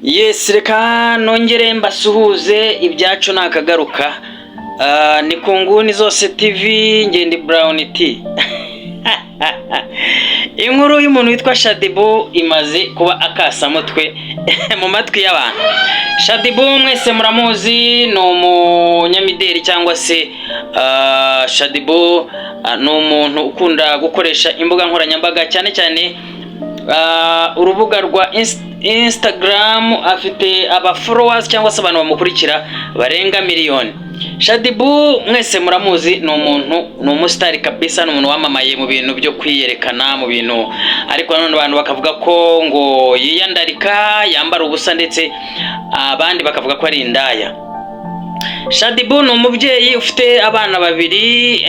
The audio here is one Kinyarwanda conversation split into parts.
Yes, reka nongere mbasuhuze ibyacu nakagaruka. Ni ku nguni zose TV Ngendi Brown T. Inkuru y'umuntu witwa Shaddy-Boo imaze kuba akasamutwe mu matwi y'abantu. Shaddy-Boo mwese muramuzi, ni umunyamideli cyangwa se Shaddy-Boo ni umuntu ukunda gukoresha imbuga nkoranyambaga cyane cyane urubuga rwa Instagram. Afite aba followers cyangwa se abantu bamukurikira barenga miliyoni. Shaddy-Boo mwese muramuzi, ni umuntu, ni umustar kabisa, ni umuntu wamamaye mu bintu byo kwiyerekana mu bintu, ariko none abantu bakavuga ko ngo yiyandarika, yambara ubusa, ndetse abandi bakavuga ko ari indaya. Shaddy-Boo ni umubyeyi ufite abana babiri.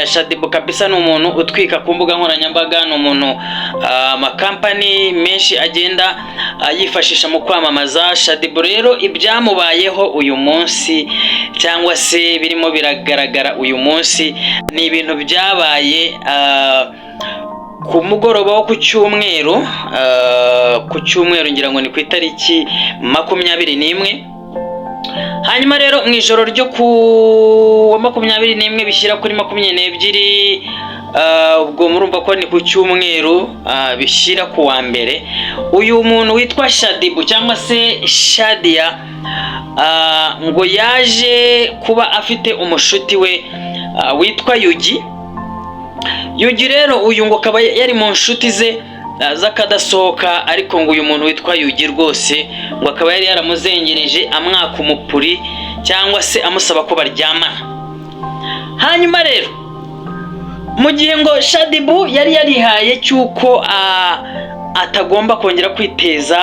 Shaddy-Boo kabisa ni umuntu utwika ku mbuga nkoranyambaga, ni umuntu amakampani menshi agenda yifashisha mu kwamamaza. Shaddy-Boo rero ibyamubayeho uyu munsi cyangwa se birimo biragaragara uyu munsi ni ibintu byabaye ku mugoroba wo ku cyumweru, ngira ngo ni ku itariki 21. Hanyuma rero mu ijoro ryo ku 21 bishyira kuri 22, ubwo murumva ko ni ku cyumweru bishyira ku wa mbere, uyu muntu witwa Shaddy-Boo cyangwa se Shadia ngo yaje kuba afite umushuti we witwa Yugi. Yugi rero uyu ngo akaba yari mu nshuti ze zakadasohoka, ariko ngo uyu muntu witwa Yugi rwose ngo akaba yari yaramuzengereje amwaka umupuri cyangwa se amusaba ko baryamana. Hanyuma rero mu gihe ngo Shaddy-Boo yari yarihaye cyuko atagomba kongera kwiteza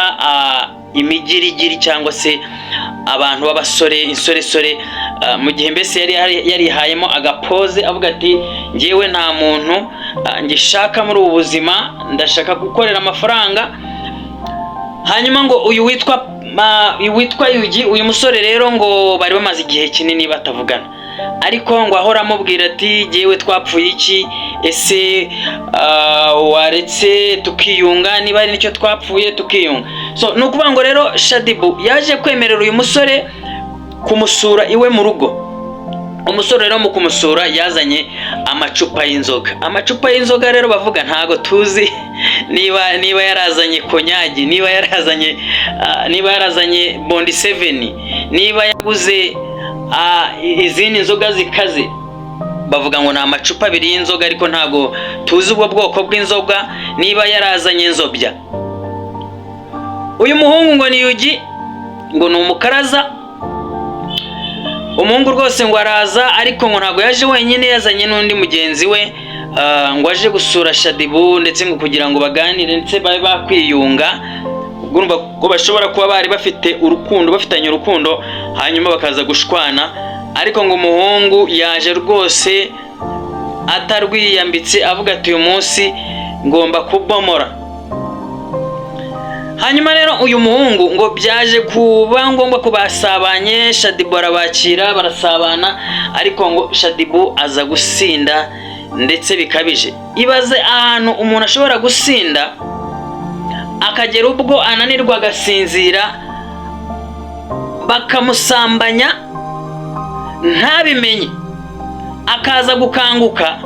imigirigiri cyangwa se abantu b'abasore, insoresore, mu gihe mbese yari yarihayemo agapoze avuga ati ngewe nta muntu ngishaka muri ubu buzima, ndashaka gukorera amafaranga. Hanyuma ngo uyu witwa Yugi, uyu musore rero ngo bari bamaze igihe kinini batavugana, ariko ngo ahora amubwira ati ngewe twapfuye iki, ese waretse tukiyunga, niba ari nicyo twapfuye tukiyunga. So ni ukuvuga ngo rero Shaddy-Boo yaje kwemerera uyu musore kumusura iwe mu rugo. Umusore rero mu kumusura yazanye amacupa y'inzoga. Amacupa y'inzoga rero bavuga ntago tuzi niba yarazanye konyagi, niba yarazanye Bondi 7, niba yaguze izindi nzoga zikaze. Bavuga ngo ni amacupa 2 y'inzoga, ariko ntago tuzi ubwo bwoko bw'inzoga, niba yarazanye inzobya. Uyu muhungu ngo ni Yugi, ngo ni umukaraza. Umuhungu rwose ngo araza, ariko ngo ntago yaje wenyine, yazanye n'undi mugenzi we ngo aje gusura Shaddy-Boo, ndetse ngo kugira ngo baganire ndetse babe bakwiyunga. Urumva ko bashobora kuba bari bafitanye urukundo hanyuma bakaza gushwana, ariko ngo umuhungu yaje rwose atarwiyambitse avuga ati uyu munsi ngomba kubomora. Hanyuma rero uyu muhungu ngo byaje kuba ngombwa ko basabanye, Shaddy-Boo arabakira barasabana, ariko ngo Shaddy-Boo aza gusinda ndetse bikabije. Ibaze ahantu umuntu ashobora gusinda akagera ubwo ananirwa agasinzira, bakamusambanya ntabimenye, akaza gukanguka,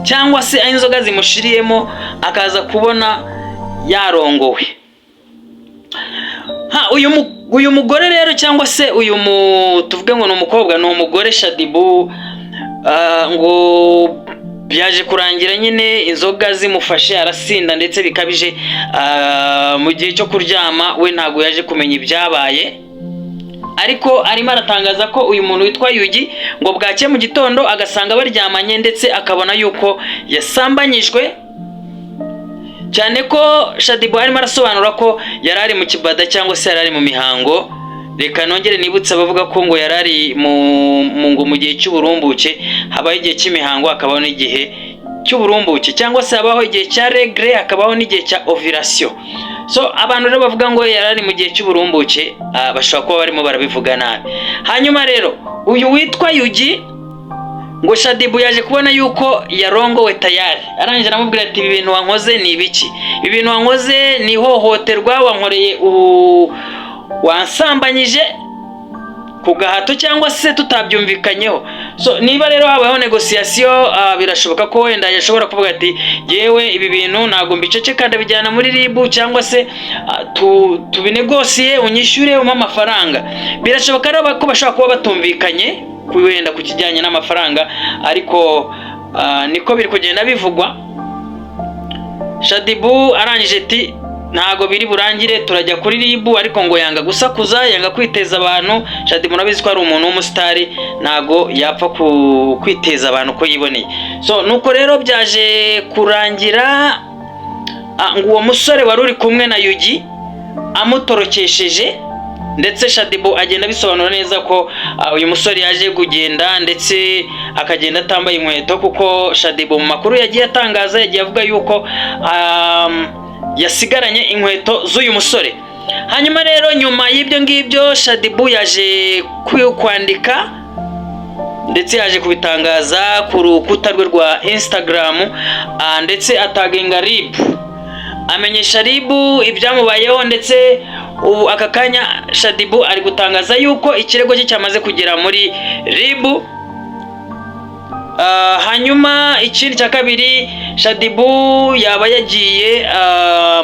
cyangwa se inzoga zimushiriyemo akaza kubona yarongowe. Uyu mugore rero cyangwa se tuvuge ngo ni umukobwa, ni umugore Shaddy-Boo, ngo byaje kurangira nyine inzoga zimufashe arasinda ndetse bikabije. Mu gihe cyo kuryama we ntago yaje kumenya ibyabaye, ariko arimo aratangaza ko uyu muntu witwa Yugi ngo bwake mu gitondo agasanga baryamanye, ndetse akabona yuko yasambanyijwe, cyane ko Shaddy-Boo arimo arasobanura ko yarari mu kibada cyangwa se yarari mu mihango. Reka nongere nibutse abavuga ko ngo yarari mu gihe cy'uburumbuke. Habaho igihe cy'imihango, hakabaho n'igihe cy'uburumbuke, cyangwa se habaho igihe cya regre, hakabaho n'igihe cya ovulation. So abantu rero bavuga ngo yarari mu gihe cy'uburumbuke bashobora kuba barimo barabivuga nabi. Hanyuma rero uyu witwa Yugi ngo Shaddy-Boo yaje kubona yuko yarongowe tayari, arangije aramubwira ati ibi bintu wankoze ni ibiki, ibi bintu wankoze ni hohoterwa, wankoreye wansambanyije ku gahato cyangwa se tutabyumvikanyeho. So niba rero habayeho negociation, birashoboka ko wenda yashobora kuvuga ati yewe ibi bintu ntago mbicece kandi bijyana muri ribu, cyangwa se tubinegosiye unyishyure umpa amafaranga. Birashoboka rero ko bashobora kuba batumvikanye wenda ku kijyanye n'amafaranga, ariko niko biri kugenda bivugwa. Shaddy Boo arangije ati ntago biri burangire, turajya kuri ribu, ariko ngo yanga gusakuza, yanga kwiteza abantu. Shaddy murabizi ko ari umuntu w'umusitari, ntago yapfa kwiteza abantu ko yiboneye. So nuko rero byaje kurangira ngo uwo musore wari uri kumwe na Yugi amutorokesheje, ndetse Shaddy Boo agenda bisobanura neza ko uyu musore yaje kugenda ndetse akagenda atambaye inkweto, kuko Shaddy Boo mu makuru yagiye atangaza yagiye avuga yuko yasigaranye inkweto z'uyu musore. Hanyuma rero nyuma y'ibyo ngibyo Shaddy Boo yaje kwandika ndetse yaje kubitangaza ku rukuta rwe rwa Instagram, ndetse atagenga RIB, amenyesha RIB ibyamubayeho, ndetse ubu aka kanya Shaddy Boo ari gutangaza yuko ikirego cye cyamaze kugera muri RIB. Hanyuma ikindi cya kabiri, Shaddy Boo yaba yagiye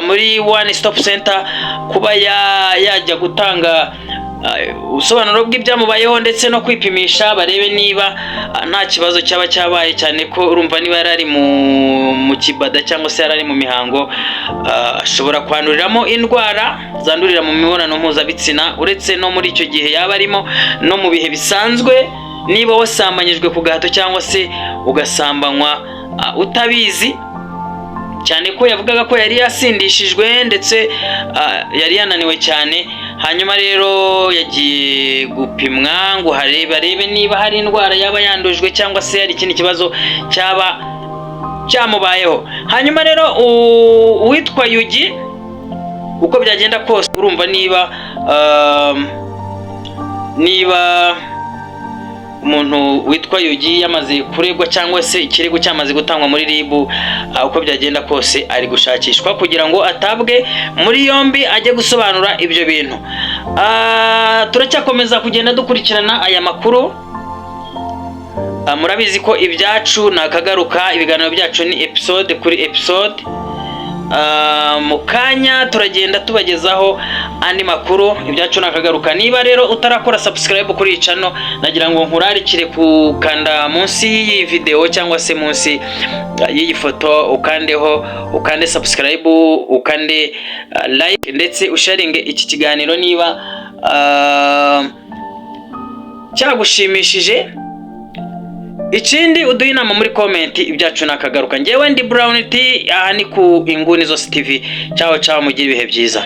muri One Stop Center kuba yajya gutanga ubusobanuro bw'ibyamubayeho ndetse no kwipimisha barebe niba nta kibazo cyaba cyabaye, cyane ko urumva niba yarari mu kibada cyangwa se yarari mu mihango, ashobora kwanduriramo indwara zandurira mu mibonano mpuzabitsina, uretse no muri icyo gihe yaba arimo no mu bihe bisanzwe. Niba wasambanyijwe ku gahato cyangwa se ugasambanywa utabizi, cyane ko yavugaga ko yari yasindishijwe ndetse yari yananiwe cyane. Hanyuma rero yagiye gupimwa ngo barebe niba hari indwara yaba yandujwe cyangwa se hari ikindi kibazo cyaba cyamubayeho. Hanyuma rero uwitwa Yugi uko byagenda kose, urumva niba umuntu witwa Yugi yamaze kuregwa cyangwa se ikirego cyamaze gutangwa muri RIB, uko byagenda kose ari gushakishwa kugira ngo atabwe muri yombi ajye gusobanura ibyo bintu. Turacyakomeza kugenda dukurikirana aya makuru. Murabizi ko ibyacu nakagaruka, ibiganiro byacu ni episode kuri episode. Mu kanya turagenda tubagezaho andi makuru, ibyacu nakagaruka. Niba rero utarakora subscribe kuri iyi channel, nagira ngo nkurarikire kukanda munsi y'iyi video cyangwa se munsi y'iyi foto, ukande subscribe, ukande like ndetse usharinge iki kiganiro niba cyagushimishije. Ikindi uduhe inama muri comment, ibyacu nakagaruka. Njyewe ndi Brown T, aha ni ku Inguni Zose TV. Ciao ciao, mugire ibihe byiza.